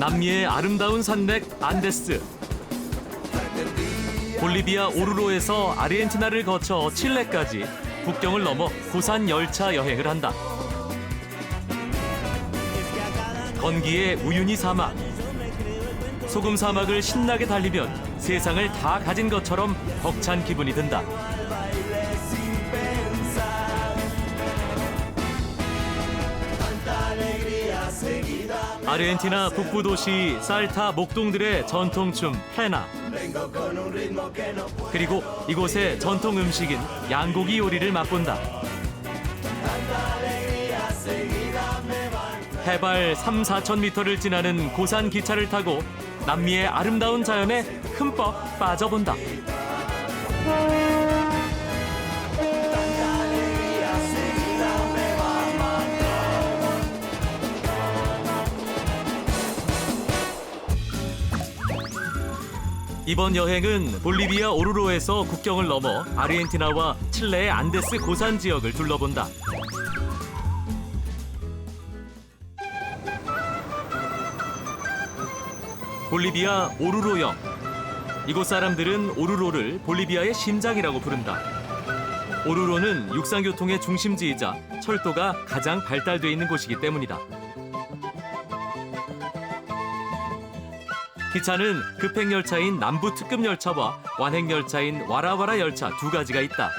남미의 아름다운 산맥 안데스. 볼리비아 오르로에서 아르헨티나를 거쳐 칠레까지 국경을 넘어 고산 열차 여행을 한다. 건기의 우유니 사막. 소금 사막을 신나게 달리면 세상을 다 가진 것처럼 벅찬 기분이 든다. 아르헨티나 북부 도시 살타 목동들의 전통춤 페나. 그리고 이곳의 전통 음식인 양고기 요리를 맛본다. 해발 3~4천 미터를 지나는 고산 기차를 타고 남미의 아름다운 자연에 흠뻑 빠져본다. 이번 여행은 볼리비아 오르로에서 국경을 넘어 아르헨티나와 칠레의 안데스 고산 지역을 둘러본다. 볼리비아 오르로역. 이곳 사람들은 오르로를 볼리비아의 심장이라고 부른다. 오르로는 육상교통의 중심지이자 철도가 가장 발달돼 있는 곳이기 때문이다. 기차는 급행열차인 남부 특급 열차와 완행열차인 와라와라 열차 두 가지가 있다.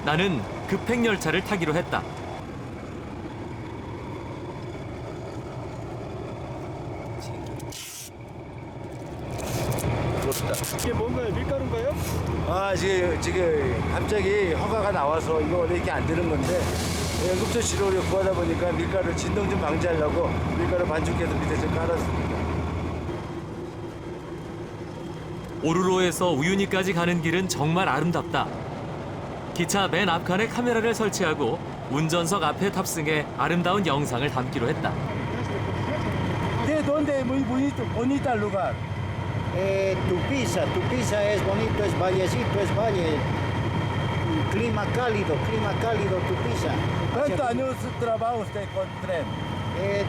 나는 급행열차를 타기로 했다. 이게 뭔가요? 밀가루인가요? 아, 지금 갑자기 허가가 나와서 이거 원래 이렇게 안 되는 건데 응급처치료를 구하다 보니까 밀가루 진동 좀 방지하려고 밀가루 반죽해서 밑에 좀 깔았습니다. 오르로에서 우유니까지 가는 길은 정말 아름답다. 기차 맨 앞칸에 카메라를 설치하고 운전석 앞에 탑승해 아름다운 영상을 담기로 했다. ¿De dónde es muy bonita el lugar? Tupiza es bonito, es vallecito, es valle. Clima cálido, Tupiza. ¿Cuántos años trabaja usted con tren?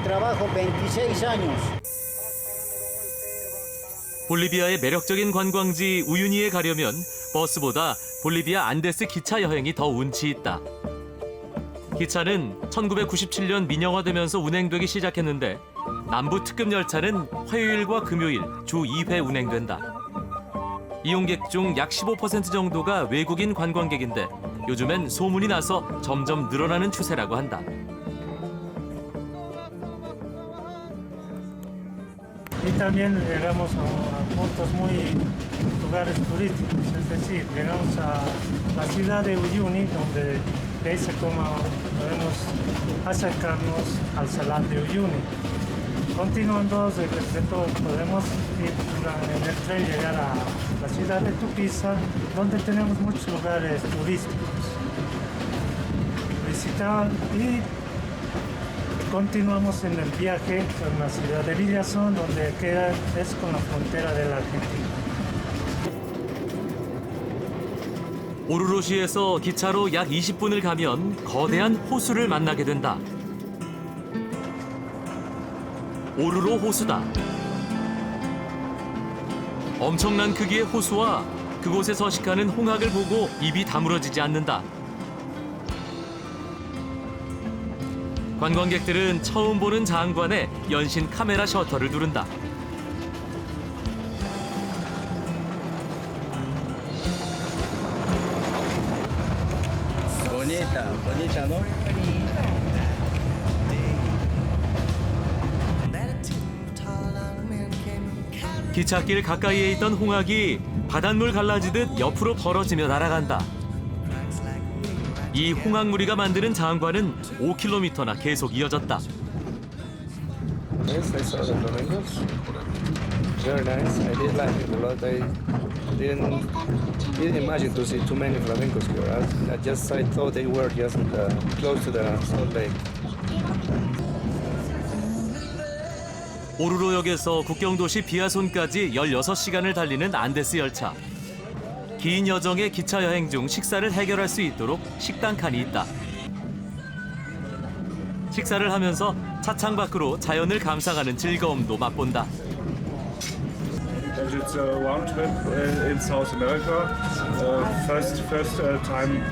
Trabajo 26 años. 볼리비아의 매력적인 관광지 우유니에 가려면 버스보다 볼리비아 안데스 기차 여행이 더 운치 있다. 기차는 1997년 민영화되면서 운행되기 시작했는데 남부 특급 열차는 화요일과 금요일 주 2회 운행된다. 이용객 중 약 15% 정도가 외국인 관광객인데 요즘엔 소문이 나서 점점 늘어나는 추세라고 한다. Y también llegamos a puntos muy lugares turísticos, es decir, llegamos a la ciudad de Uyuni, donde de ahí podemos acercarnos al salar de Uyuni. Continuando desde Petro, podemos ir en el tren llegar a la ciudad de Tupiza, donde tenemos muchos lugares turísticos. Visitar y continuamos en el viaje en la ciudad de Villazón, donde es con la frontera de la Argentina. 오르로시에서 기차로 약 20분을 가면 거대한 호수를 만나게 된다. 오르로 호수다. 엄청난 크기의 호수와 그곳에 서식하는 홍학을 보고 입이 다물어지지 않는다. 관광객들은 처음 보는 장관에 연신 카메라 셔터를 누른다. Bonita, ¿no? 기찻길 가까이에 있던 홍학이 바닷물 갈라지듯 옆으로 벌어지며 날아간다. 이 홍학무리가 만드는 장관은 5km나 계속 이어졌다. Yes, I saw the flamingos. Very nice. I did like it a lot. I didn't imagine to see too many flamingos here. I thought they were just close to the Salt Lake. 오르로역에서 국경도시 비아손까지 16시간을 달리는 안데스 열차. 긴 여정의 기차 여행 중 식사를 해결할 수 있도록 식당 칸이 있다. 식사를 하면서 차창 밖으로 자연을 감상하는 즐거움도 맛본다. And it's a round trip in South America. First time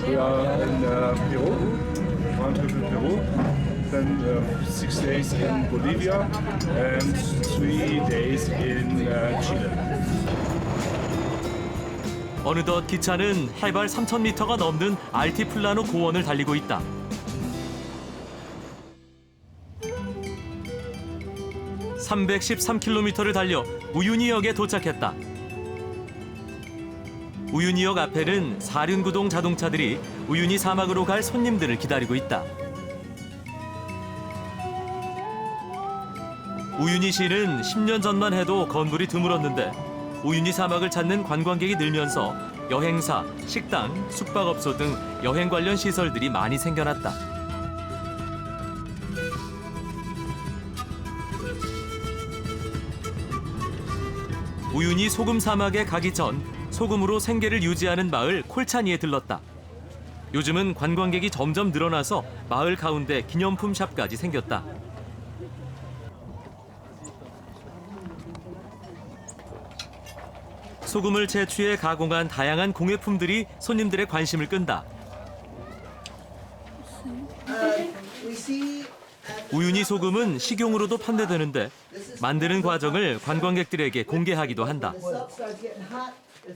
we are in Peru. Round trip in Peru. Then 6 days in Bolivia and 3 days in Chile. 어느덧 기차는 해발 3,000m가 넘는 알티플라노 고원을 달리고 있다. (313km를) 달려 우유니역에 도착했다. 우유니역 앞에는 사륜구동 자동차들이 우유니 사막으로 갈 손님들을 기다리고 있다. 우유니시는 10년 전만 해도 건물이 드물었는데 우유니 사막을 찾는 관광객이 늘면서 여행사, 식당, 숙박업소 등 여행 관련 시설들이 많이 생겨났다. 우유니 소금 사막에 가기 전 소금으로 생계를 유지하는 마을 콜차니에 들렀다. 요즘은 관광객이 점점 늘어나서 마을 가운데 기념품 샵까지 생겼다. 소금을 채취해 가공한 다양한 공예품들이 손님들의 관심을 끈다. 우유니 소금은 식용으로도 판매되는데 만드는 과정을 관광객들에게 공개하기도 한다.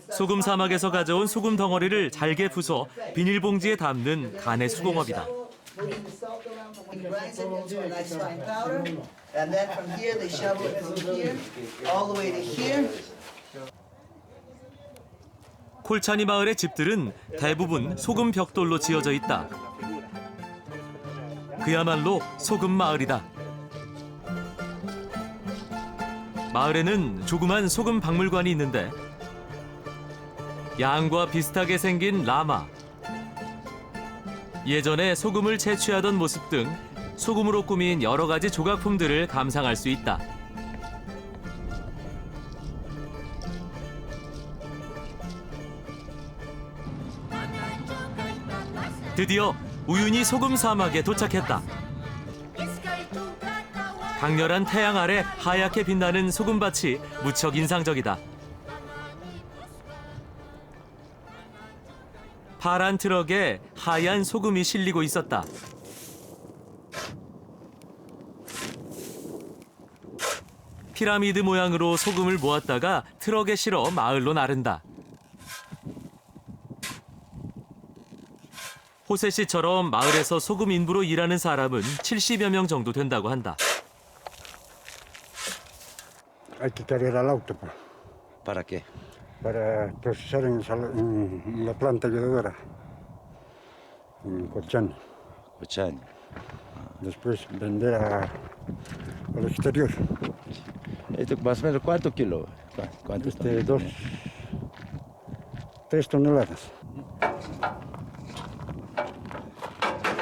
소금 사막에서 가져온 소금 덩어리를 잘게 부숴 비닐봉지에 담는 간의 수공업이다. 콜차니 마을의 집들은 대부분 소금 벽돌로 지어져 있다. 그야말로 소금 마을이다. 마을에는 조그만 소금 박물관이 있는데 양과 비슷하게 생긴 라마, 예전에 소금을 채취하던 모습 등 소금으로 꾸민 여러 가지 조각품들을 감상할 수 있다. 드디어 우유니 소금 사막에 도착했다. 강렬한 태양 아래 하얗게 빛나는 소금밭이 무척 인상적이다. 파란 트럭에 하얀 소금이 실리고 있었다. 피라미드 모양으로 소금을 모았다가 트럭에 실어 마을로 나른다. 호세 씨처럼 마을에서 소금 인부로 일하는 사람은 70여 명 정도 된다고 한다. Hay que cargar al auto ¿Para qué? para procesar en la planta ayudadora, en Colchán. Colchán. Después vender al exterior. ¿Esto más o menos cuántos kilos? ¿Cuántos? 3 toneladas.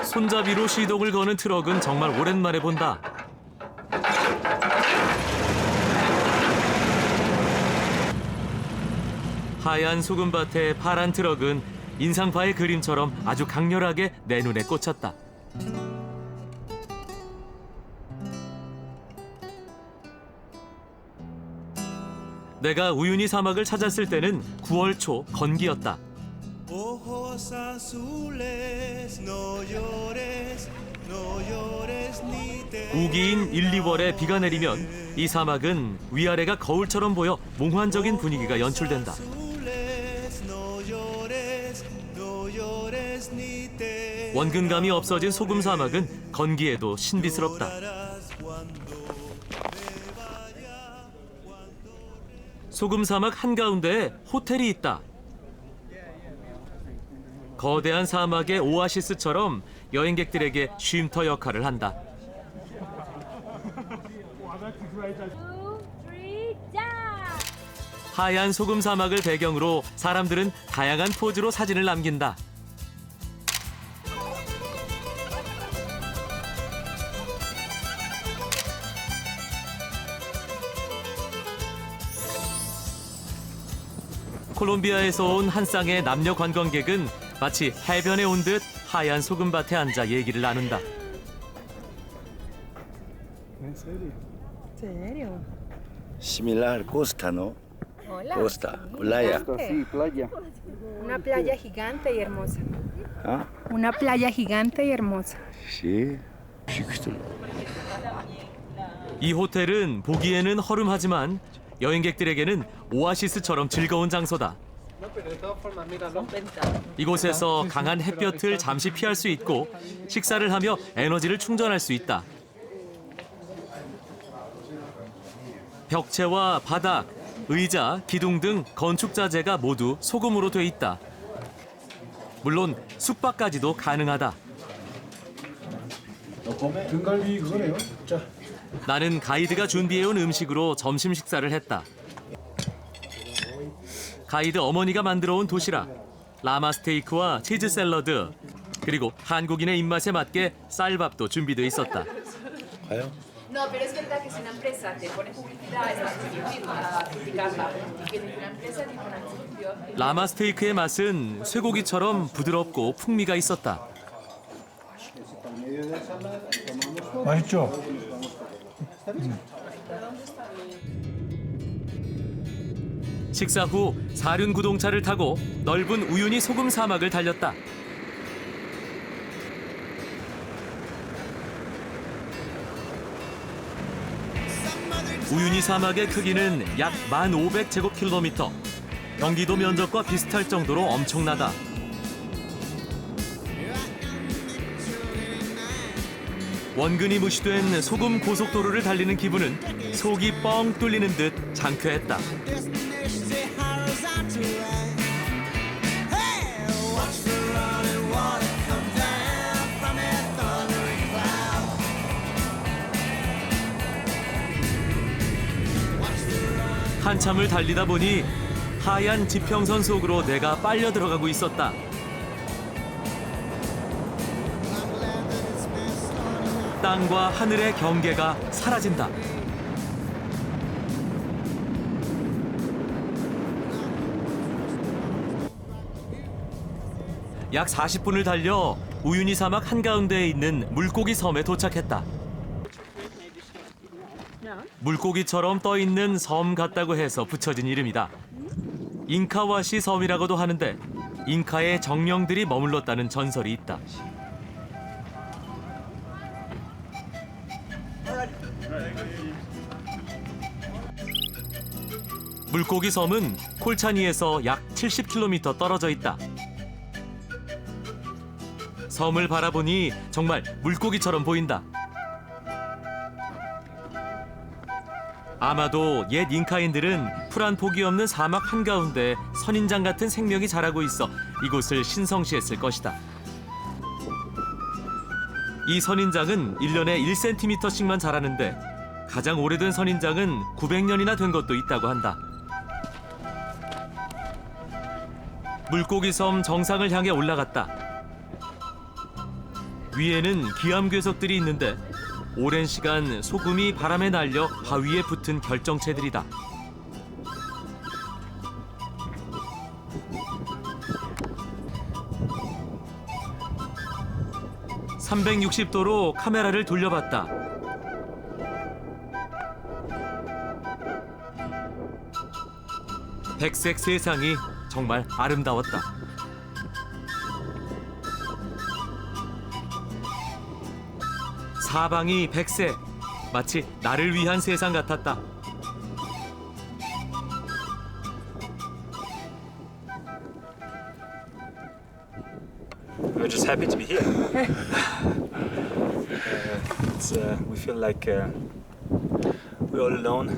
손잡이로 시동을 거는 트럭은 정말 오랜만에 본다. 하얀 소금밭의 파란 트럭은 인상파의 그림처럼 아주 강렬하게 내 눈에 꽂혔다. 내가 우유니 사막을 찾았을 때는 9월 초 건기였다. Ojos azules, no llores, no llores ni te 우기인 1, 2월에 비가 내리면 이 사막은 위아래가 거울처럼 보여 몽환적인 분위기가 연출된다. azules, no llores, no llores ni te 원근감이 없어진 소금 사막은 건기에도 신비스럽다. 소금 사막 한가운데에 호텔이 있다. 거대한 사막의 오아시스처럼 여행객들에게 쉼터 역할을 한다. 2, 3, 자! 하얀 소금 사막을 배경으로 사람들은 다양한 포즈로 사진을 남긴다. 콜롬비아에서 온 한 쌍의 남녀 관광객은 마치 해변에 온 듯 하얀 소금밭에 앉아 얘기를 나눈다. ¿Serio? Similar costa, ¿no? Hola. Costa, playa. playa. Una playa gigante y hermosa. ¿Ah? Una playa gigante y hermosa. Sí. 이 호텔은 보기에는 허름하지만 여행객들에게는 오아시스처럼 즐거운 장소다. 이곳에서 강한 햇볕을 잠시 피할 수 있고 식사를 하며 에너지를 충전할 수 있다. 벽체와 바닥, 의자, 기둥 등 건축 자재가 모두 소금으로 돼 있다. 물론 숙박까지도 가능하다. 등갈비 그거네요. 자. 나는 가이드가 준비해온 음식으로 점심 식사를 했다. 가이드 어머니가 만들어온 도시락, 라마 스테이크와 치즈 샐러드, 그리고 한국인의 입맛에 맞게 쌀밥도 준비돼 있었다. 가요? No, pero es verdad que es una empresa, te pone publicidad, es más difícil criticarla. Y que es una empresa tiene un anuncio. 라마 스테이크의 맛은 쇠고기처럼 부드럽고 풍미가 있었다. 맛있죠? 식사 후 사륜 구동차를 타고 넓은 우유니 소금 사막을 달렸다. 우유니 사막의 크기는 약 1,500제곱킬로미터. 경기도 면적과 비슷할 정도로 엄청나다. 원근이 무시된 소금 고속도로를 달리는 기분은 속이 뻥 뚫리는 듯 상쾌했다. 한참을 달리다 보니 하얀 지평선 속으로 내가 빨려 들어가고 있었다. 땅과 하늘의 경계가 사라진다. 약 40분을 달려 우유니 사막 한가운데에 있는 물고기 섬에 도착했다. 물고기처럼 떠있는 섬 같다고 해서 붙여진 이름이다. 잉카와시 섬이라고도 하는데 잉카의 정령들이 머물렀다는 전설이 있다. 물고기 섬은 콜차니에서 약 70km 떨어져 있다. 섬을 바라보니 정말 물고기처럼 보인다. 아마도 옛 잉카인들은 풀한 폭이 없는 사막 한가운데 선인장 같은 생명이 자라고 있어 이곳을 신성시했을 것이다. 이 선인장은 1년에 1cm씩만 자라는데 가장 오래된 선인장은 900년이나 된 것도 있다고 한다. 물고기 섬 정상을 향해 올라갔다. 위에는 기암괴석들이 있는데 오랜 시간 소금이 바람에 날려 바위에 붙은 결정체들이다. (360도로) 카메라를 돌려봤다. 백색 세상이 정말 아름다웠다. 사방이 백색, 마치 나를 위한 세상 같았다. We're just happy to be here. We feel like we're all alone.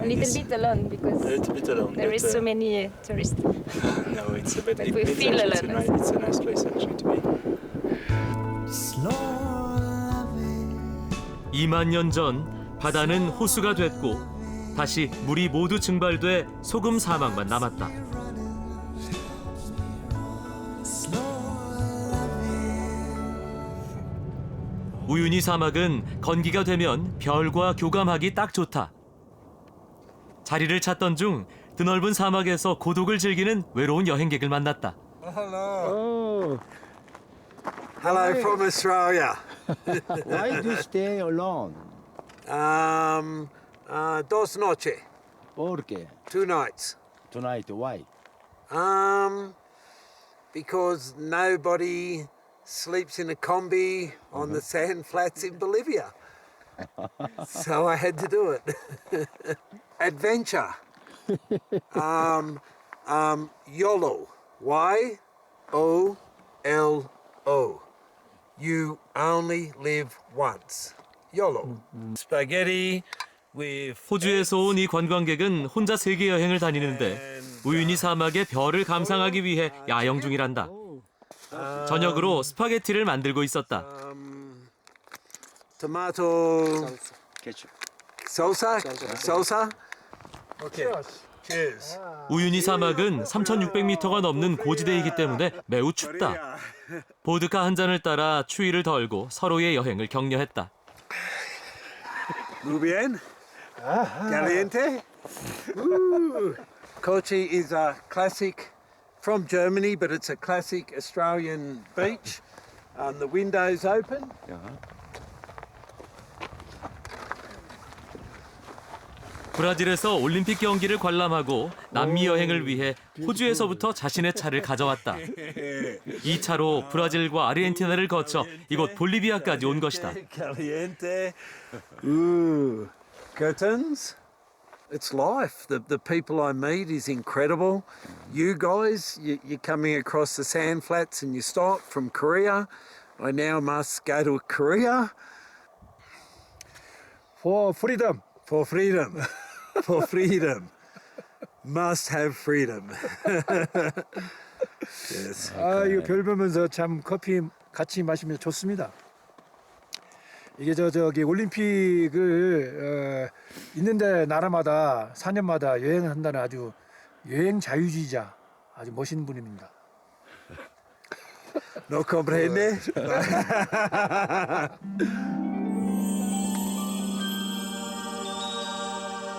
A little bit alone because A little bit alone. there but, is so many tourists. No, it's a bit. But we feel alone. It's a nice place actually to be. 2만 년 전 바다는 호수가 됐고 다시 물이 모두 증발돼 소금 사막만 남았다. 우유니 사막은 건기가 되면 별과 교감하기 딱 좋다. 자리를 찾던 중 드넓은 사막에서 고독을 즐기는 외로운 여행객을 만났다. Hello from Australia. Why do you stay alone? Dos noches, ¿Por qué? 2 nights. Tonight, why? Because nobody sleeps in a combi on the sand flats in Bolivia. So I had to do it. Adventure. YOLO. YOLO. You only live once. YOLO. Spaghetti with 호주에서 온 이 관광객은 혼자 세계 여행을 다니는데 우유니 사막의 별을 감상하기 위해 야영 중이란다. 저녁으로 스파게티를 만들고 있었다. tomato Ketchup. salsa. Okay. Cheers. 우유니 사막은 3,600m가 넘는 고지대이기 때문에 매우 춥다. 보드카 한 잔을 따라 추위를 덜고 서로의 여행을 격려했다. Muy bien. Caliente. Ooh. Kochi is a classic from Germany, but it's a classic Australian beach. The windows open. 브라질에서 올림픽 경기를 관람하고 남미 여행을 위해 호주에서부터 자신의 차를 가져왔다. 이 차로 브라질과 아르헨티나를 거쳐 이곳 볼리비아까지 온 것이다. Caliente. Ooh. Curtains. It's life. The people I meet is incredible. You guys, you're coming across the sand flats and you stop from Korea. I now must go to Korea. For freedom. For freedom. For freedom. Must have freedom. Yes. 이거 별 보면서 참 커피 같이 마시면 좋습니다. 이게 저기 올림픽을 있는데 나라마다 4년마다 여행을 한다는 아주 여행 자유주의자, 아주 멋있는 분입니다. No comprende?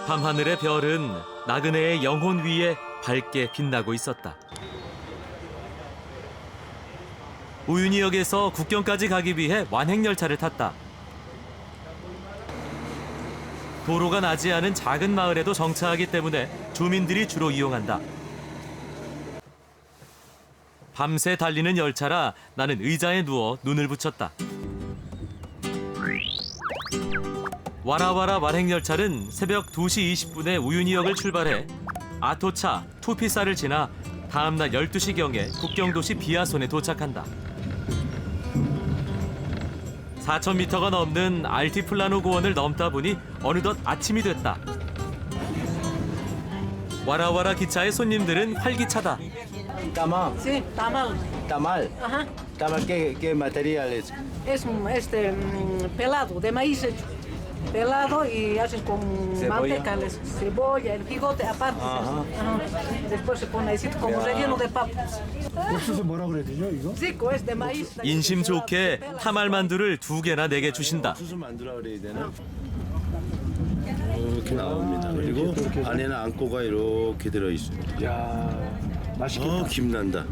밤하늘의 별은 나그네의 영혼 위에 밝게 빛나고 있었다. 우유니역에서 국경까지 가기 위해 완행열차를 탔다. 도로가 나지 않은 작은 마을에도 정차하기 때문에 주민들이 주로 이용한다. 밤새 달리는 열차라 나는 의자에 누워 눈을 붙였다. 와라와라 완행열차는 새벽 2시 20분에 우유니역을 출발해 아토차, 투피사를 지나 다음날 12시경에 국경도시 비아손에 도착한다. 4,000m가 넘는 알티플라노 고원을 넘다 보니 어느덧 아침이 됐다. 와라와라 기차의 손님들은 활기차다. Tamal. Sí, tamal. Tamal. Ajá. Tamal, ¿qué material es? Es pelado, de maíz hecho. Pelado y hacen con manteca, cebolla, el jigote aparte. Ajá. Después se pone así como relleno de papas. 옥수수 뭐라 그래야 되죠, 이거? Rico, es de maíz. 인심 좋게 타말 만두를 2개나 내게 주신다. 옥수수 만두라 그래야 되나? 이렇게 나옵니다. 그리고 안에는 안고가 이렇게 들어있어요. 야, 맛있겠다. 김난다.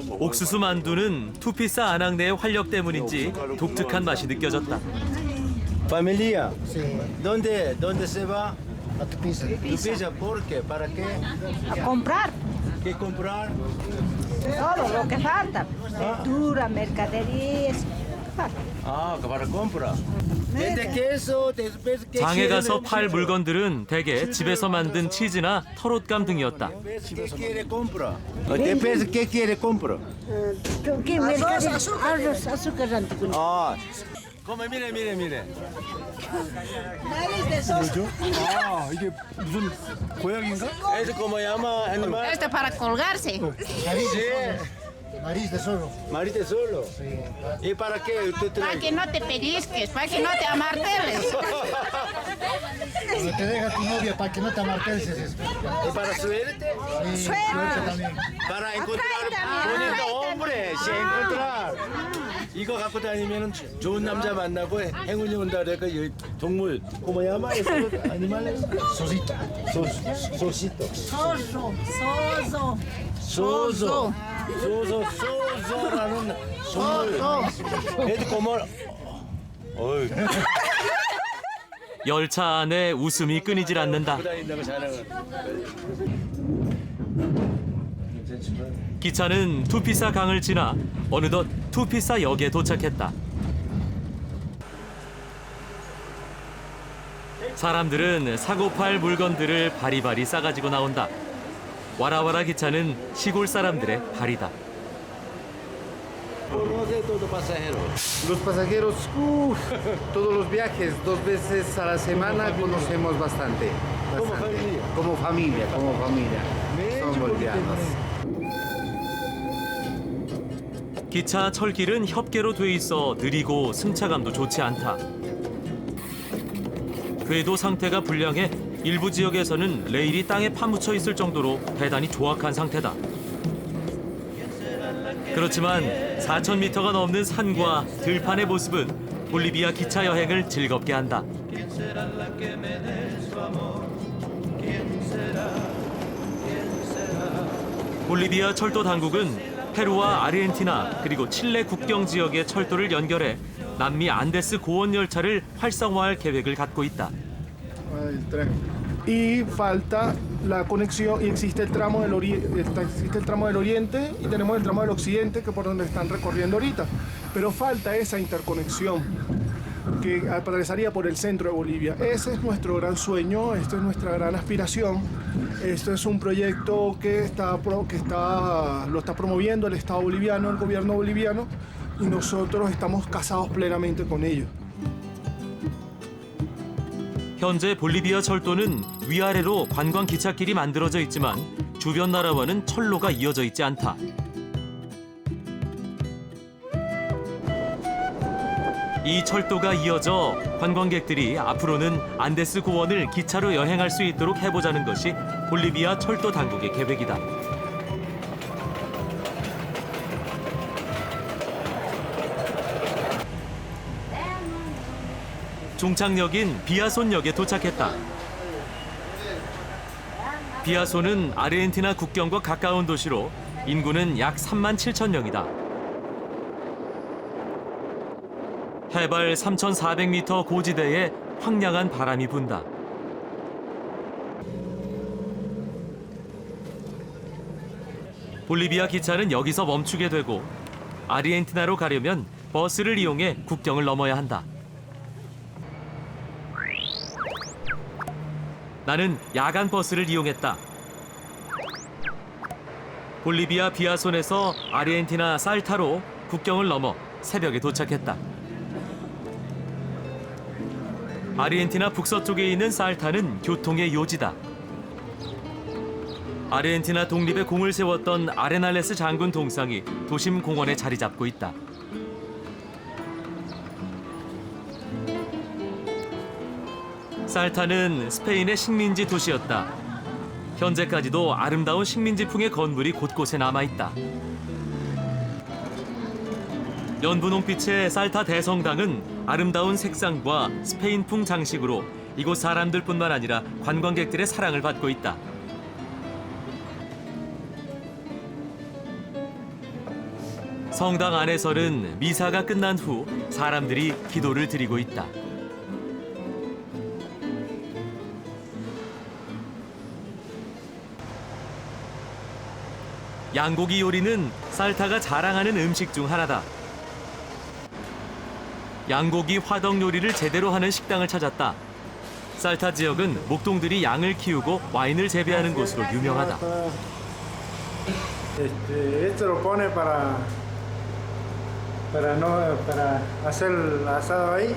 옥수수 만두는 투피사 아낙네의 활력 때문인지 독특한 맛이 느껴졌다. Familia, Sí. ¿dónde se va? A tu pizza. Tupiza, ¿por qué? ¿Para qué? A comprar ¿Qué comprar? todo lo que falta. Verdura, mercaderías. Para compra. Vende queso, después que 장에 가서 팔 물건들은 대개 집에서 만든 치즈나 털옷감 등이었다. ¿Qué quiere compra? Después, ¿qué quiere compra? ¿Qué mercaderías? Azúcar. Come, mire. Nariz de soja. 아, 이게 무슨 고양인가? ¿Eso cómo llama animal? Esto para colgarse. Nariz de zorro. Marite solo. ¿Y para qué usted Para trae? que no te pellizques, para que no te amarteles. Cuando te deja tu novia para que no te amarteles. ¿Y para suerte? Suerte también. Para encontrar bonito hombre, si encontrar. 이거 갖고 다니면 좋은 남자 만나고 행운이 온다 그러니까 이 동물 고모야마에서 아니말 소시토 소시토 소소라는 동물 애들 고모 어이 열차 안에 웃음이 끊이질 않는다. 다닌다고 자랑을 기차는 투피사 강을 지나 어느덧 투피사 역에 도착했다. 사람들은 사고팔 물건들을 바리바리 싸가지고 나온다. 와라와라 기차는 시골 사람들의 발이다. Los pasajeros, todos los viajes, 2 veces a la semana conocemos bastante. Como familia. Somos bolivianos. 기차 철길은 협계로 돼 있어 느리고 승차감도 좋지 않다. 궤도 상태가 불량해 일부 지역에서는 레일이 땅에 파묻혀 있을 정도로 대단히 조악한 상태다. 그렇지만 4,000m가 넘는 산과 들판의 모습은 볼리비아 기차 여행을 즐겁게 한다. 볼리비아 철도 당국은 페루와 아르헨티나 그리고 칠레 국경 지역의 철도를 연결해 남미 안데스 고원 열차를 활성화할 계획을 갖고 있다. Y falta la conexión y existe el tramo del oriente y tenemos el tramo del occidente que por donde están recorriendo ahorita, pero falta esa interconexión que atravesaría por el centro de Bolivia. Ese es nuestro gran sueño, esta es nuestra gran aspiración. Esto es un proyecto que lo está promoviendo el Estado boliviano, el gobierno boliviano, y nosotros estamos casados plenamente con ello. 현재 볼리비아 철도는 위아래로 관광 기찻길이 만들어져 있지만 주변 나라와는 철로가 이어져 있지 않다. 이 철도가 이어져 관광객들이 앞으로는 안데스 고원을 기차로 여행할 수 있도록 해보자는 것이 볼리비아 철도 당국의 계획이다. 종착역인 비아손역에 도착했다. 비아손은 아르헨티나 국경과 가까운 도시로 인구는 약 37,000명이다. 해발 3,400m 고지대에 황량한 바람이 분다. 볼리비아 기차는 여기서 멈추게 되고 아르헨티나로 가려면 버스를 이용해 국경을 넘어야 한다. 나는 야간 버스를 이용했다. 볼리비아 비아손에서 아르헨티나 살타로 국경을 넘어 새벽에 도착했다. 아르헨티나 북서쪽에 있는 살타는 교통의 요지다. 아르헨티나 독립의 공을 세웠던 아레날레스 장군 동상이 도심 공원에 자리 잡고 있다. 살타는 스페인의 식민지 도시였다. 현재까지도 아름다운 식민지풍의 건물이 곳곳에 남아있다. 연분홍빛의 살타 대성당은 아름다운 색상과 스페인풍 장식으로 이곳 사람들뿐만 아니라 관광객들의 사랑을 받고 있다. 성당 안에서는 미사가 끝난 후 사람들이 기도를 드리고 있다. 양고기 요리는 살타가 자랑하는 음식 중 하나다. 양고기 화덕 요리를 제대로 하는 식당을 찾았다. 살타 지역은 목동들이 양을 키우고 와인을 재배하는 곳으로 유명하다. Esto lo pone para hacer el asado ahí,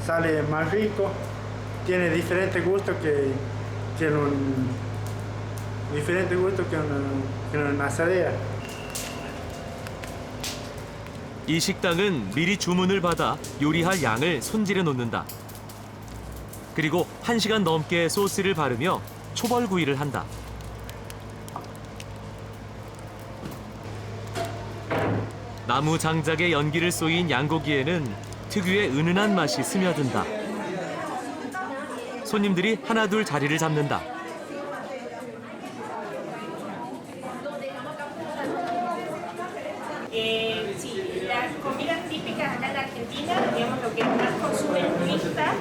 sale más rico, tiene diferente gusto que una asadera. 이 식당은 미리 주문을 받아 요리할 양을 손질해 놓는다. 그리고 1시간 넘게 소스를 바르며 초벌구이를 한다. 나무 장작에 연기를 쏘인 양고기에는 특유의 은은한 맛이 스며든다. 손님들이 하나둘 자리를 잡는다. Sí, las comidas típicas acá en Argentina, digamos lo que más consume el turista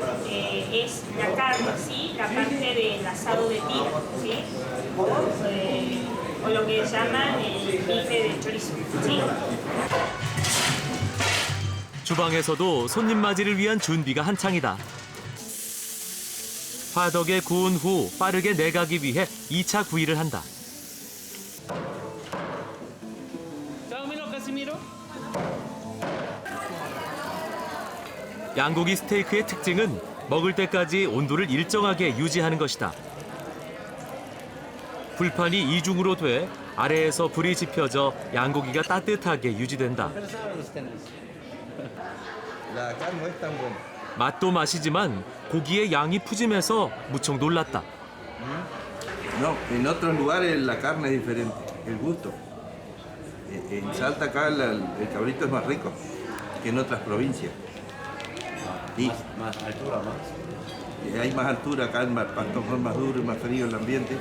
es la carne, ¿sí? La parte del asado de tira, ¿sí? O lo que llaman el bife de chorizo, ¿sí? 주방에서도 손님 맞이를 위한 준비가 한창이다. 화덕에 구운 후 빠르게 내가기 위해 2차 구이를 한다. 양고기 스테이크의 특징은 먹을 때까지 온도를 일정하게 유지하는 것이다. 불판이 이중으로 돼 아래에서 불이 지펴져 양고기가 따뜻하게 유지된다. 맛도 맛이지만 고기의 양이 푸짐해서 무척 놀랐다. No, en otros lugares la carne es diferente, el gusto. En Salta acá el cabrito es más rico que en otras provincias. Sí. Más altura, más. Hay más altura acá, el pasto es más duro y más frío el ambiente,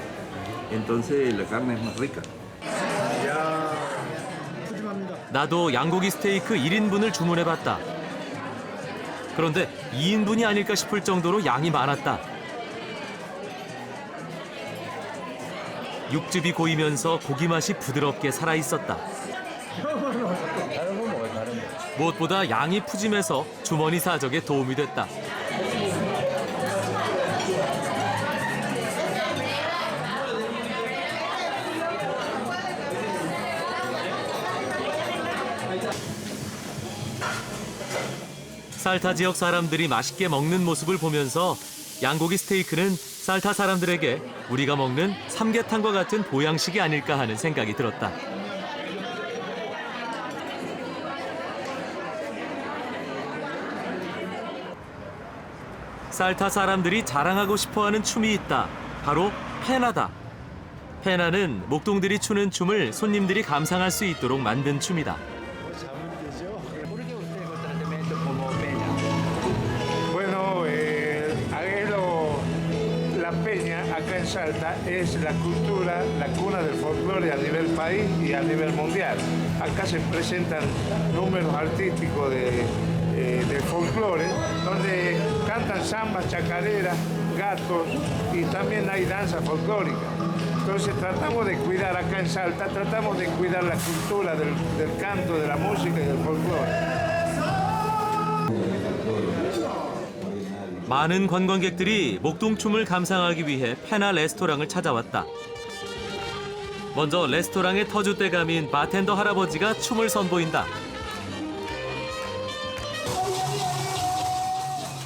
entonces la carne es más rica. 나도 양고기 스테이크 1인분을 주문해봤다. 그런데 2인분이 아닐까 싶을 정도로 양이 많았다. 육즙이 고이면서 고기 맛이 부드럽게 살아있었다. 무엇보다 양이 푸짐해서 주머니 사정에 도움이 됐다. 살타 지역 사람들이 맛있게 먹는 모습을 보면서 양고기 스테이크는 살타 사람들에게 우리가 먹는 삼계탕과 같은 보양식이 아닐까 하는 생각이 들었다. 살타 사람들이 자랑하고 싶어하는 춤이 있다. 바로 페나다. 페나는 목동들이 추는 춤을 손님들이 감상할 수 있도록 만든 춤이다. Acá en Salta es la cultura, la cuna del folclore a nivel país y a nivel mundial. Acá se presentan números artísticos del folclore, donde cantan zambas, chacareras, gatos y también hay danza folclórica. Entonces tratamos de cuidar acá en Salta, tratamos de cuidar la cultura del canto, de la música y del folclore. 많은 관광객들이 목동춤을 감상하기 위해 페나 레스토랑을 찾아왔다. 먼저 레스토랑의 터줏대감인 바텐더 할아버지가 춤을 선보인다.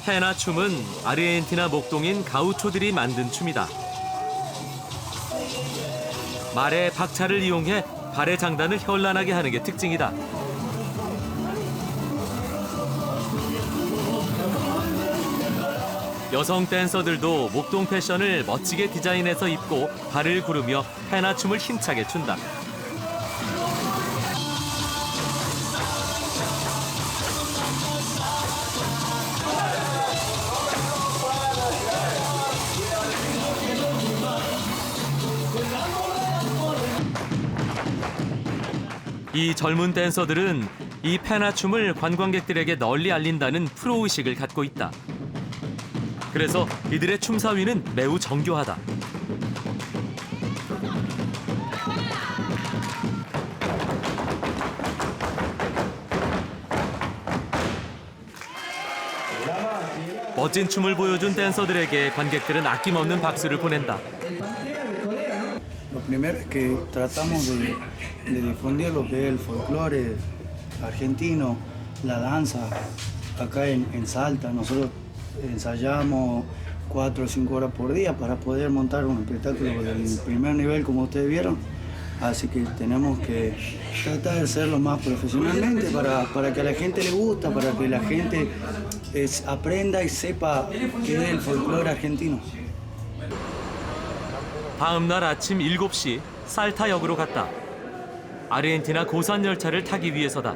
페나 춤은 아르헨티나 목동인 가우초들이 만든 춤이다. 말의 박차를 이용해 발의 장단을 현란하게 하는 게 특징이다. 여성 댄서들도 목동 패션을 멋지게 디자인해서 입고 발을 구르며 페나 춤을 힘차게 춘다. 이 젊은 댄서들은 이 페나 춤을 관광객들에게 널리 알린다는 프로의식을 갖고 있다. 그래서 이들의 춤사위는 매우 정교하다. 멋진 춤을 보여준 댄서들에게 관객들은 아낌없는 박수를 보낸다. Lo primero es que tratamos de difundir lo que es el folclore argentino, la danza acá en Salta. Nosotros ensayamos 4 o 5 horas por día para poder montar un espectáculo del primer nivel como ustedes vieron. Así que tenemos que tratar de hacerlo más profesionalmente para que a la gente le gusta, para que la gente aprenda y sepa qué es el folclore argentino. 다음 날 아침 7시 살타역으로 갔다. 아르헨티나 고산 열차를 타기 위해서다.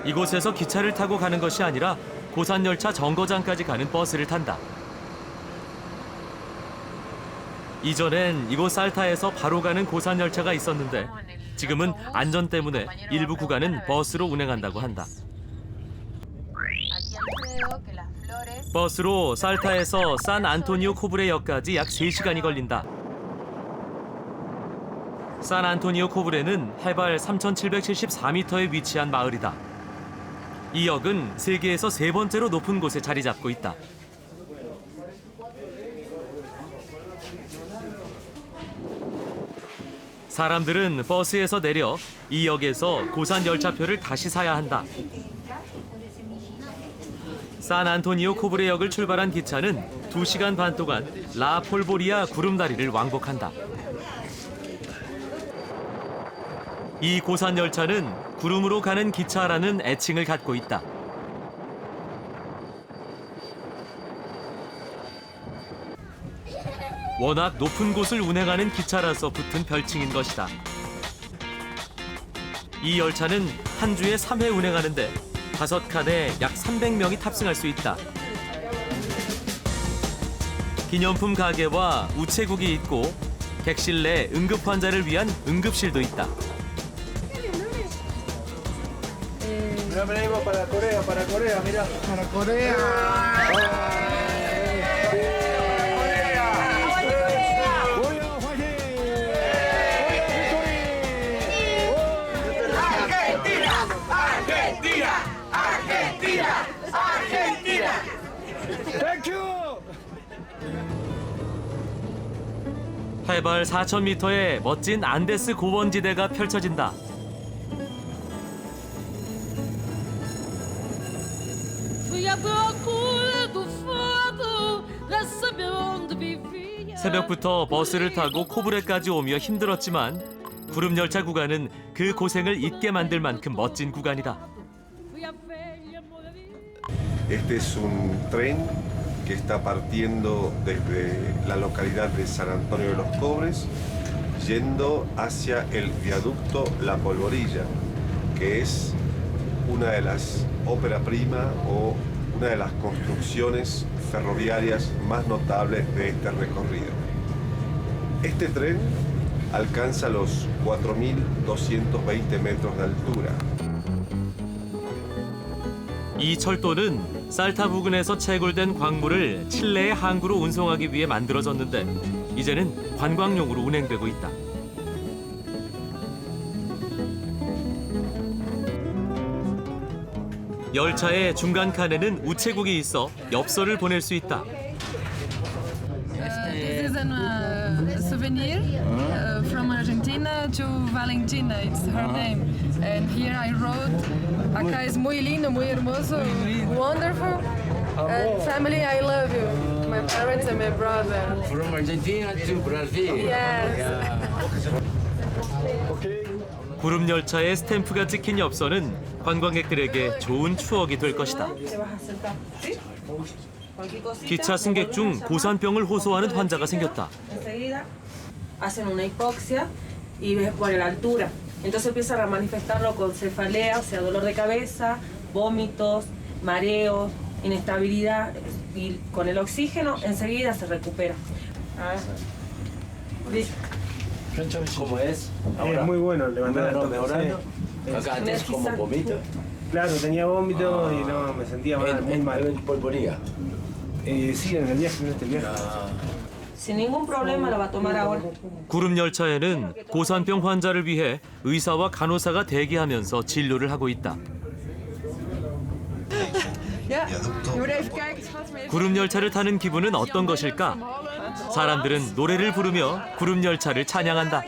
이곳에서 기차를 타고 가는 것이 아니라 고산열차 정거장까지 가는 버스를 탄다. 이전엔 이곳 살타에서 바로 가는 고산열차가 있었는데 지금은 안전 때문에 일부 구간은 버스로 운행한다고 한다. 버스로 살타에서 산 안토니오 코브레역까지 약 3시간이 걸린다. 산 안토니오 코브레는 해발 3,774m에 위치한 마을이다. 이 역은 세계에서 3번째로 높은 곳에 자리 잡고 있다. 사람들은 버스에서 내려 이 역에서 고산 열차표를 다시 사야 한다. 산 안토니오 코브레역을 출발한 기차는 2시간 반 동안 라 폴보리아 구름다리를 왕복한다. 이 고산 열차는 구름으로 가는 기차라는 애칭을 갖고 있다. 워낙 높은 곳을 운행하는 기차라서 붙은 별칭인 것이다. 이 열차는 한 주에 3회 운행하는데 5칸에 약 300명이 탑승할 수 있다. 기념품 가게와 우체국이 있고 객실 내 응급 환자를 위한 응급실도 있다. Mira, venimos para Corea, mira. Para Corea. 해발 4,000m의 멋진 안데스 고원지대가 펼쳐진다. 새벽부터 버스를 타고 코브레까지 오며 힘들었지만 구름열차 구간은 그 고생을 잊게 만들 만큼 멋진 구간이다. Este es un tren que está partiendo desde la localidad de San Antonio de los Cobres, yendo hacia el viaducto La Polvorilla, que es una de las ópera prima o una de las construcciones ferroviarias más notables de este recorrido. Este tren alcanza los 4.220 metros de altura. 이 철도는 살타 부근에서 채굴된 광물을 칠레의 항구로 운송하기 위해 만들어졌는데 이제는 관광용으로 운행되고 있다. 열차의 중간 칸에는 우체국이 있어 엽서를 보낼 수 있다. This is a souvenir from Argentina to Valentina. It's her name. And here I wrote, acá es muy lindo, muy hermoso, wonderful. And family, I love you. My parents and my brother. From Argentina to Brazil. Yes. 구름열차에 스탬프가 찍힌 엽서는 관광객들에게 좋은 추억이 될 것이다. 기차 승객 중 고산병을 호소하는 환자가 생겼다. Hacen una hipoxia y es por la altura. Entonces empiezan a manifestarlo con cefalea, o sea, dolor de cabeza, vómitos, mareos, inestabilidad. Y con el oxígeno enseguida se recupera. ¿Cómo es? Es muy bueno levantar esto. Mejorando. Acá antes como vomito. Claro, tenía vómito y no, me sentía mal, muy mal. ¿Polvoría? Sí, en el viaje, en este viaje. Sin ningún problema lo va a tomar ahora. 구름열차에는 고산병 환자를 위해 의사와 간호사가 대기하면서 진료를 하고 있다. 구름열차를 타는 기분은 어떤 것일까? 사람들은 노래를 부르며 구름열차를 찬양한다.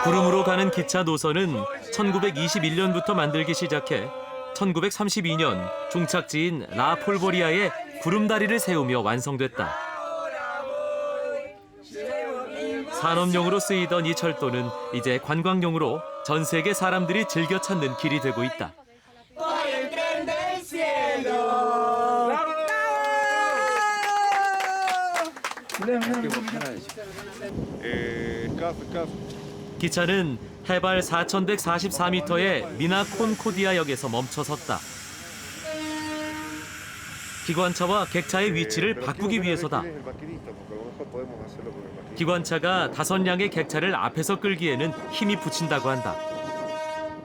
구름으로 가는 기차 노선은 1921년부터 만들기 시작해 1932년 종착지인 라 폴보리아에 구름다리를 세우며 완성됐다. 산업용으로 쓰이던 이 철도는 이제 관광용으로 전 세계 사람들이 즐겨 찾는 길이 되고 있다. 기차는 해발 4,144m의 미나 콘코디아역에서 멈춰섰다. 기관차와 객차의 위치를 바꾸기 위해서다. 기관차가 5량의 객차를 앞에서 끌기에는 힘이 붙인다고 한다.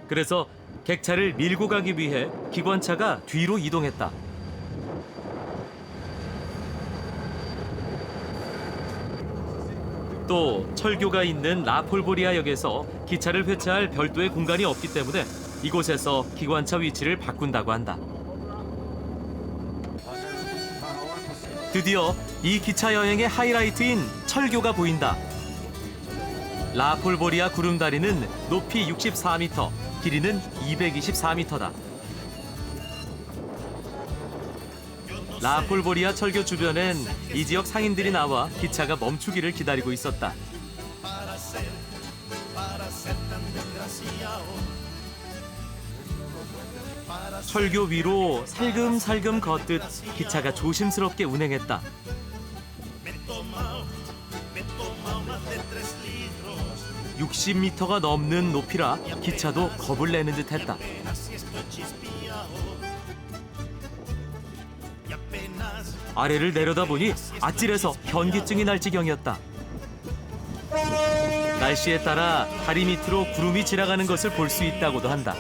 그래서 객차를 밀고 가기 위해 기관차가 뒤로 이동했다. 또 철교가 있는 라폴보리아역에서 기차를 회차할 별도의 공간이 없기 때문에 이곳에서 기관차 위치를 바꾼다고 한다. 드디어 이 기차 여행의 하이라이트인 철교가 보인다. 라폴보리아 구름다리는 높이 64m, 길이는 224m다. 라폴보리아 철교 주변엔 이 지역 상인들이 나와 기차가 멈추기를 기다리고 있었다. 철교 위로 살금살금 걷듯 기차가 조심스럽게 운행했다. 60m가 넘는 높이라 기차도 겁을 내는 듯했다. 아래를 내려다보니 아찔해서 현기증이 날 지경이었다. 날씨에 따라 다리 밑으로 구름이 지나가는 것을 볼 수 있다고도 한다.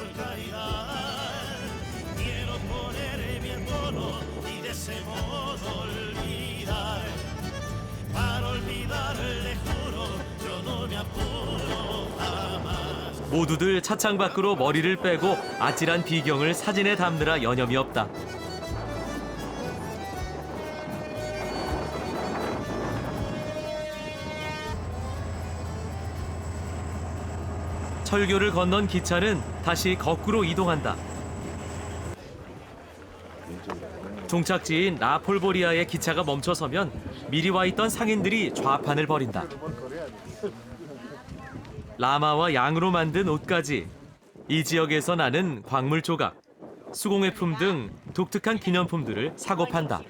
모두들 차창 밖으로 머리를 빼고 아찔한 비경을 사진에 담느라 여념이 없다. 철교를 건넌 기차는 다시 거꾸로 이동한다. 종착지인 라폴보리아의 기차가 멈춰서면 미리 와 있던 상인들이 좌판을 벌인다. 라마와 양으로 만든 옷까지, 이 지역에서 나는 광물 조각, 수공예품 등 독특한 기념품들을 사고 판다.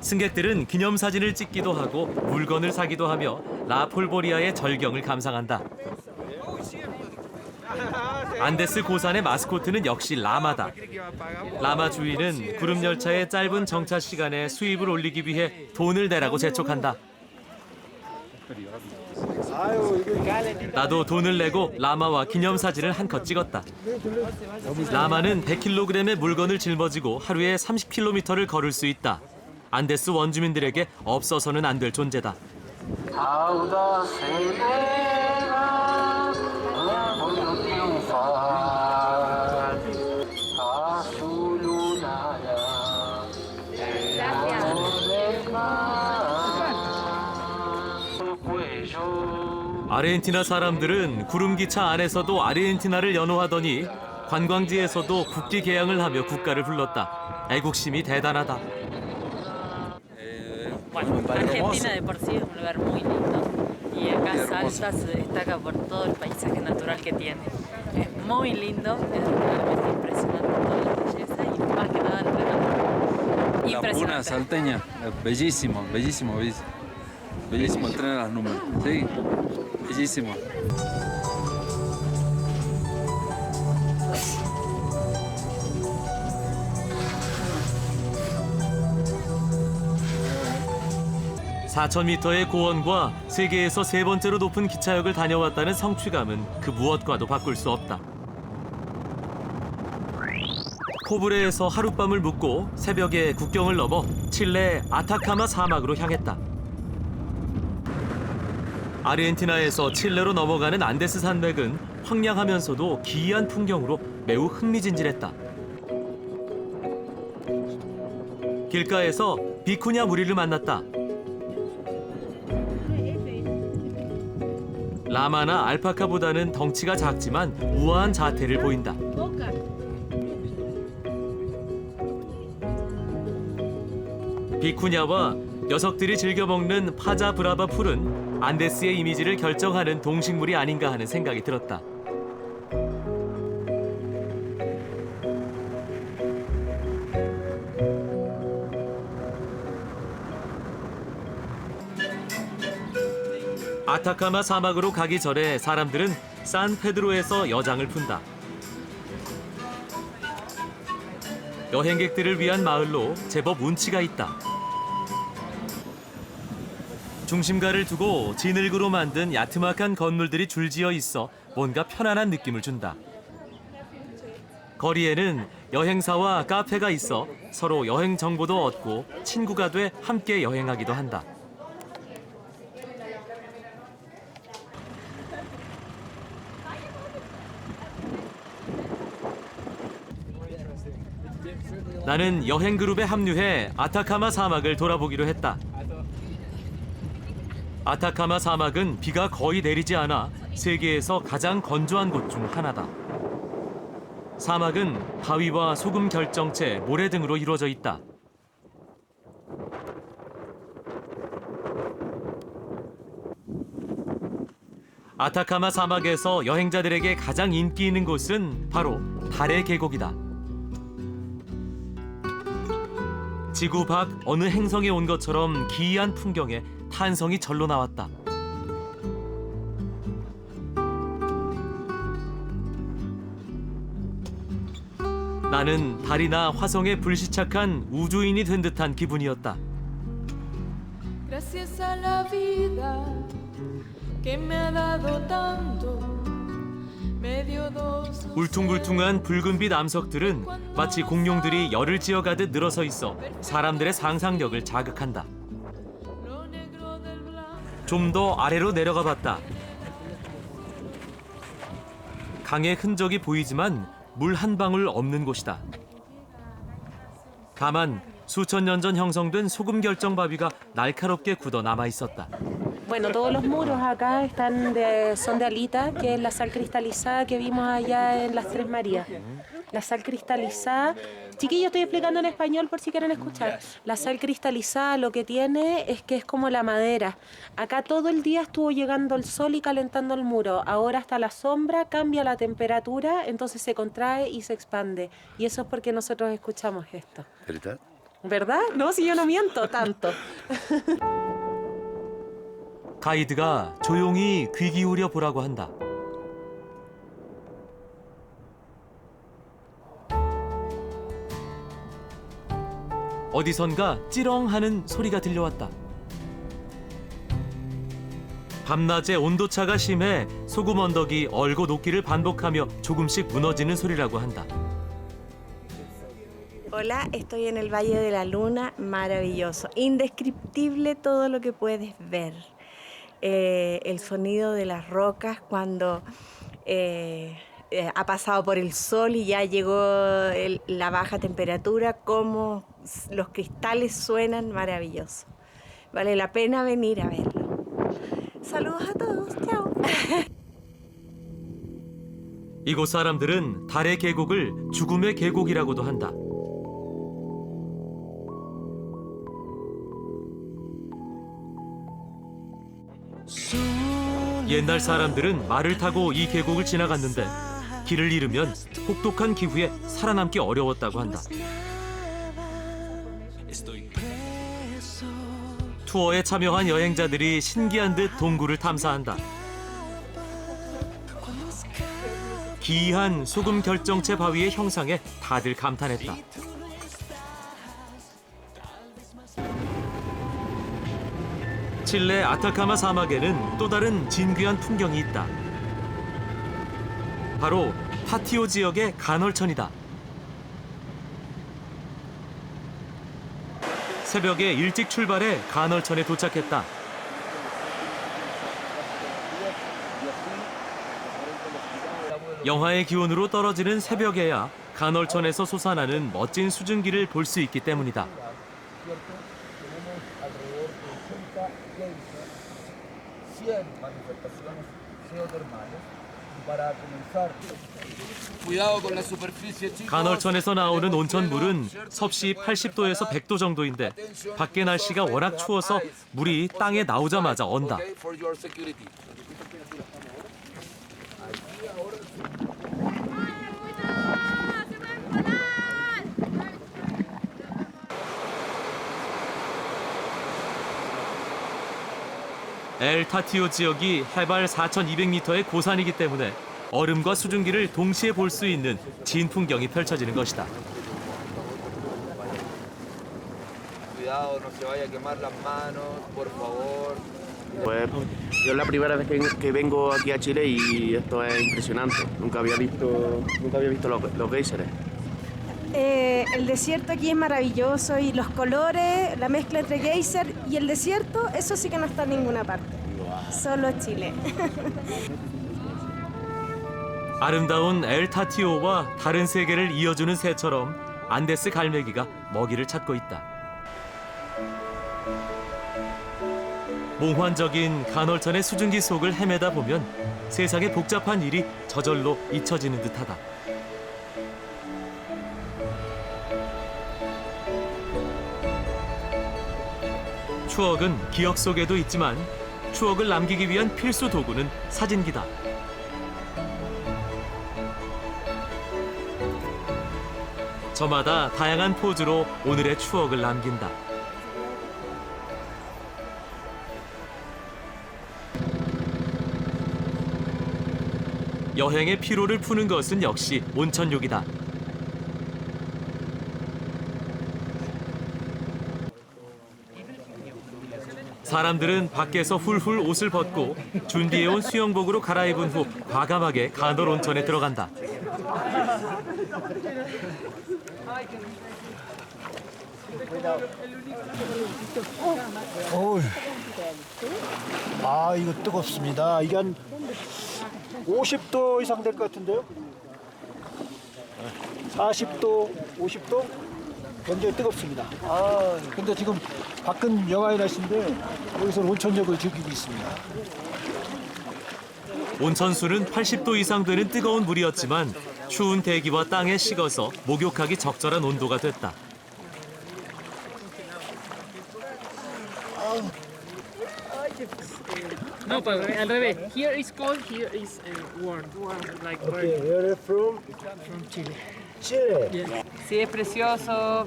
승객들은 기념사진을 찍기도 하고 물건을 사기도 하며 라폴보리아의 절경을 감상한다. 안데스 고산의 마스코트는 역시 라마다. 라마 주인은 구름열차의 짧은 정차 시간에 수입을 올리기 위해 돈을 내라고 재촉한다. 나도 돈을 내고 라마와 기념사진을 한컷 찍었다. 라마는 100kg의 물건을 짊어지고 하루에 30km를 걸을 수 있다. 안데스 원주민들에게 없어서는 안 될 존재다. 아르헨티나 사람들은 구름기차 안에서도 아르헨티나를 연호하더니 관광지에서도 국기 개양을 하며 국가를 불렀다. 애국심이 대단하다. Argentina de por sí es un lugar muy lindo y acá Salta se destaca por todo el paisaje natural que tiene. Es muy lindo, es realmente impresionante toda la belleza y más que nada el relato. Impresionante. Salteña, bellísimo, bellísimo, bellísimo. Bellísimo el tren de las números, sí, bellísimo. (4,000m의) 고원과 세계에서 3번째로 높은 기차역을 다녀왔다는 성취감은 그 무엇과도 바꿀 수 없다. 코브레에서 하룻밤을 묵고 새벽에 국경을 넘어 칠레 아타카마 사막으로 향했다. 아르헨티나에서 칠레로 넘어가는 안데스 산맥은 황량하면서도 기이한 풍경으로 매우 흥미진진했다. 길가에서 비쿠냐 무리를 만났다. 라마나 알파카보다는 덩치가 작지만 우아한 자태를 보인다. 비쿠냐와 녀석들이 즐겨 먹는 파자 브라바 풀은 안데스의 이미지를 결정하는 동식물이 아닌가 하는 생각이 들었다. 아타카마 사막으로 가기 전에 사람들은 산페드로에서 여장을 푼다. 여행객들을 위한 마을로 제법 운치가 있다. 중심가를 두고 진흙으로 만든 야트막한 건물들이 줄지어 있어 뭔가 편안한 느낌을 준다. 거리에는 여행사와 카페가 있어 서로 여행 정보도 얻고 친구가 돼 함께 여행하기도 한다. 나는 여행 그룹에 합류해 아타카마 사막을 돌아보기로 했다. 아타카마 사막은 비가 거의 내리지 않아 세계에서 가장 건조한 곳 중 하나다. 사막은 바위와 소금 결정체, 모래 등으로 이루어져 있다. 아타카마 사막에서 여행자들에게 가장 인기 있는 곳은 바로 달의 계곡이다. 지구 밖 어느 행성에 온 것처럼 기이한 풍경에 탄성이 절로 나왔다. 나는 달이나 화성에 불시착한 우주인이 된 듯한 기분이었다. Gracias a la vida que me ha dado tanto. 울퉁불퉁한 붉은빛 암석들은 마치 공룡들이 열을 지어가듯 늘어서 있어 사람들의 상상력을 자극한다. 좀 더 아래로 내려가 봤다. 강의 흔적이 보이지만 물 한 방울 없는 곳이다. 다만 수천 년 전 형성된 소금 결정 바위가 날카롭게 굳어 남아 있었다. Bueno, todos los muros acá son de alita, que es la sal cristalizada que vimos allá en las Tres Marías. La sal cristalizada, chiquillos, estoy explicando en español por si quieren escuchar. La sal cristalizada lo que tiene es que es como la madera. Acá todo el día estuvo llegando el sol y calentando el muro. Ahora hasta la sombra cambia la temperatura, entonces se contrae y se expande. Y eso es porque nosotros escuchamos esto. ¿Verdad? ¿Verdad? No, si yo no miento tanto. 가이드가 조용히 귀 기울여 보라고 한다. 어디선가 찌렁하는 소리가 들려왔다. 밤낮의 온도차가 심해 소금 언덕이 얼고 녹기를 반복하며 조금씩 무너지는 소리라고 한다. Hola, estoy en el Valle de la Luna, maravilloso, indescriptible todo lo que puedes ver. El sonido de las rocas cuando ha pasado por el sol y ya llegó la baja temperatura, cómo los cristales suenan, maravilloso. Vale la pena venir a verlo. Saludos a todos, chao. 이곳 사람들은 달의 계곡을 죽음의 계곡이라고도 한다. 옛날 사람들은 말을 타고 이 계곡을 지나갔는데 길을 잃으면 혹독한 기후에 살아남기 어려웠다고 한다. 투어에 참여한 여행자들이 신기한 듯 동굴을 탐사한다. 기이한 소금 결정체 바위의 형상에 다들 감탄했다. 칠레 아타카마 사막에는 또 다른 진귀한 풍경이 있다. 바로 파티오 지역의 간헐천이다. 새벽에 일찍 출발해 간헐천에 도착했다. 영하의 기온으로 떨어지는 새벽에야 간헐천에서 솟아나는 멋진 수증기를 볼 수 있기 때문이다. 간헐천에서 나오는 온천물은 섭씨 80도에서 100도 정도인데 밖에 날씨가 워낙 추워서 물이 땅에 나오자마자 언다. 엘 타티오 지역이 해발 4,200m의 고산이기 때문에 얼음과 수증기를 동시에 볼 수 있는 진풍경이 펼쳐지는 것이다. Pues yo es la primera vez que vengo aquí a Chile y esto es impresionante. Nunca había visto los geysers. El desierto aquí es maravilloso y los colores, la mezcla entre geyser y el desierto, eso sí que no está en ninguna parte. Solo Chile. 아름다운 엘 타티오와 다른 세계를 이어주는 새처럼 안데스 갈매기가 먹이를 찾고 있다. 몽환적인 간헐천의 수증기 속을 헤매다 보면 세상의 복잡한 일이 저절로 잊혀지는 듯하다. 추억은 기억 속에도 있지만 추억을 남기기 위한 필수 도구는 사진기다. 저마다 다양한 포즈로 오늘의 추억을 남긴다. 여행의 피로를 푸는 것은 역시 온천욕이다. 사람들은 밖에서 훌훌 옷을 벗고 준비해온 수영복으로 갈아입은 후 과감하게 간헐 온천에 들어간다. 아, 이거 뜨겁습니다. 이게 한 50도 이상 될 것 같은데요? 40도, 50도? 굉장히 뜨겁습니다. 아, 근데 지금 밖은 영하의 날씨인데 여기서 온천욕을 즐기고 있습니다. 온천수는 80도 이상 되는 뜨거운 물이었지만 추운 대기와 땅에 식어서 목욕하기 적절한 온도가 됐다. No, but al revés. Here is cold, here is warm. Like Okay, where are you from? from Chile. Chile. Yeah. Sí, es precioso.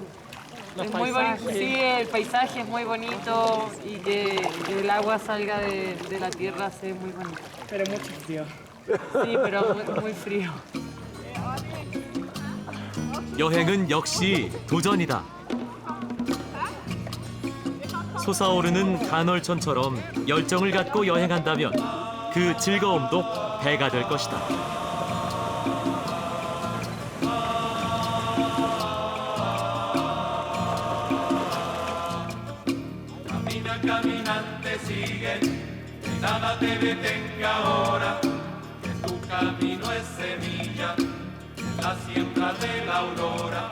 Los Es muy bonito. paisajes. Sí, el paisaje es muy bonito y que el agua salga de la tierra se ve muy bonito. Pero mucho frío. Sí, pero muy frío. 여행은 역시 도전이다. 솟아오르는 간헐천처럼 열정을 갖고 여행한다면 그 즐거움도 배가 될 것이다. Camina, caminante, sigue, que nada te detenga ahora, que tu camino es semilla, la siembra de la aurora.